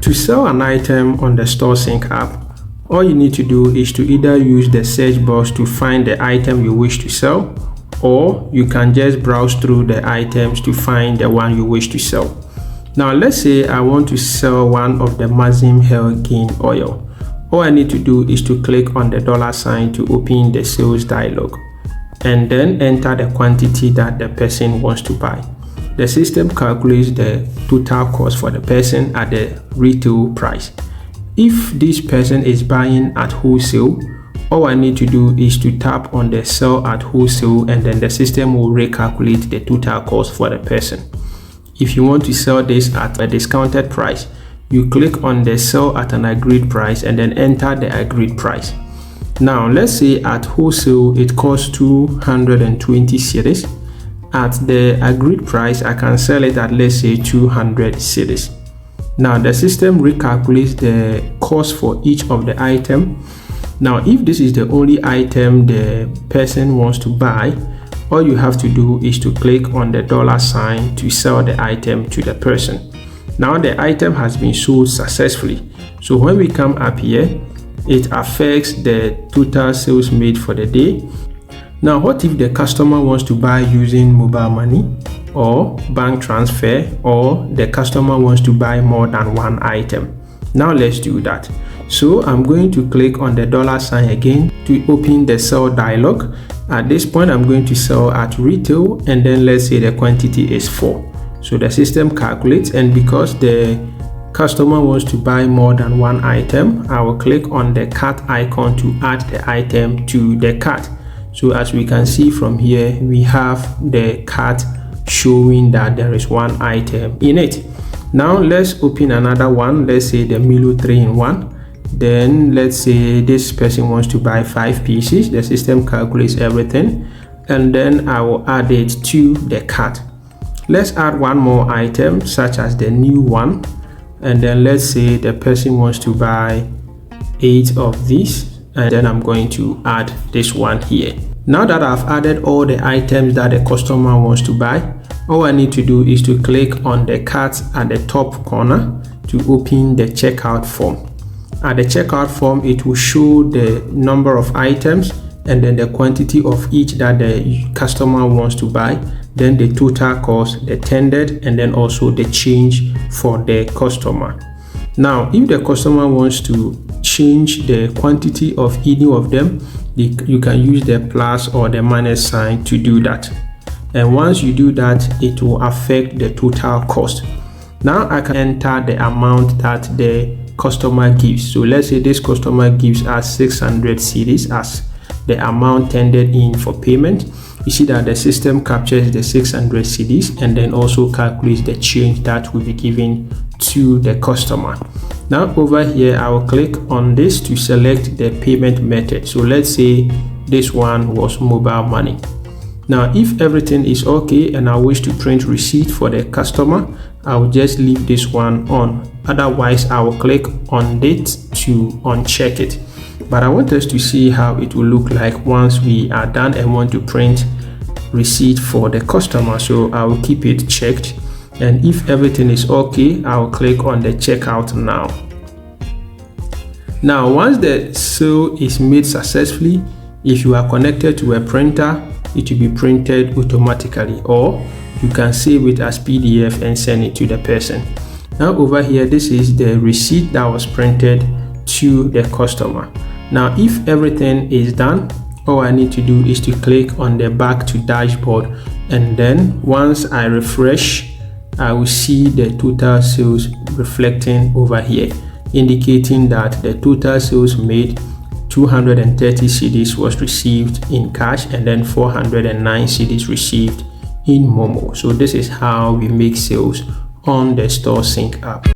To sell an item on the StoreSync app, all you need to do is to either use the search box to find the item you wish to sell, or you can just browse through the items to find the one you wish to sell. Now let's say I want to sell one of the Maxim Hair Gain Oil. All I need to do is to click on the $ to open the sales dialog and then enter the quantity that the person wants to buy. The system calculates the total cost for the person at the retail price. If this person is buying at wholesale, all I need to do is to tap on the sell at wholesale, and then the system will recalculate the total cost for the person. If you want to sell this at a discounted price, you click on the sell at an agreed price and then enter the agreed price. Now let's say at wholesale it costs 220 cedis. At the agreed price I can sell it at, let's say, 200 cedis. Now the system recalculates the cost for each of the item. Now if this is the only item the person wants to buy, all you have to do is to click on the $ to sell the item to the person. Now the item has been sold successfully. So when we come up here, it affects the total sales made for the day. Now what if the customer wants to buy using mobile money or bank transfer, or the customer wants to buy more than one item? Now let's do that. So I'm going to click on the $ again to open the sell dialog. At this point I'm going to sell at retail, and then let's say the quantity is 4. So the system calculates, and because the customer wants to buy more than one item, I will click on the cart icon to add the item to the cart. So as we can see from here, we have the cart showing that there is one item in it. Now let's open another one. Let's say the Milo 3-in-1. Then let's say this person wants to buy 5 pieces. The system calculates everything, and then I will add it to the cart. Let's add one more item, such as the new one, and then let's say the person wants to buy 8 of these, and then I'm going to add this one here. Now that I've added all the items that the customer wants to buy, all I need to do is to click on the cart at the top corner to open the checkout form. At the checkout form, it will show the number of items and then the quantity of each that the customer wants to buy, then the total cost, the tendered, and then also the change for the customer. Now if the customer wants to change the quantity of any of them, you can use the plus or the minus sign to do that. And once you do that, it will affect the total cost. Now I can enter the amount that the customer gives. So let's say this customer gives us 600 cedis as the amount tendered in for payment. You see that the system captures the 600 cedis and then also calculates the change that will be given to the customer. Now over here, I will click on this to select the payment method. So let's say this one was mobile money. Now if everything is okay and I wish to print receipt for the customer, I will just leave this one on. Otherwise I will click on it to uncheck it. But I want us to see how it will look like once we are done and want to print receipt for the customer. So I will keep it checked, and if everything is okay, I will click on the checkout now. Now once the sale is made successfully, if you are connected to a printer, it will be printed automatically, or you can save it as PDF and send it to the person. Now over here, this is the receipt that was printed to the customer. Now if everything is done, all I need to do is to click on the back to dashboard, and then once I refresh, I will see the total sales reflecting over here, indicating that the total sales made 230 cedis was received in cash, and then 409 cedis received in Momo. So this is how we make sales on the StoreSync app.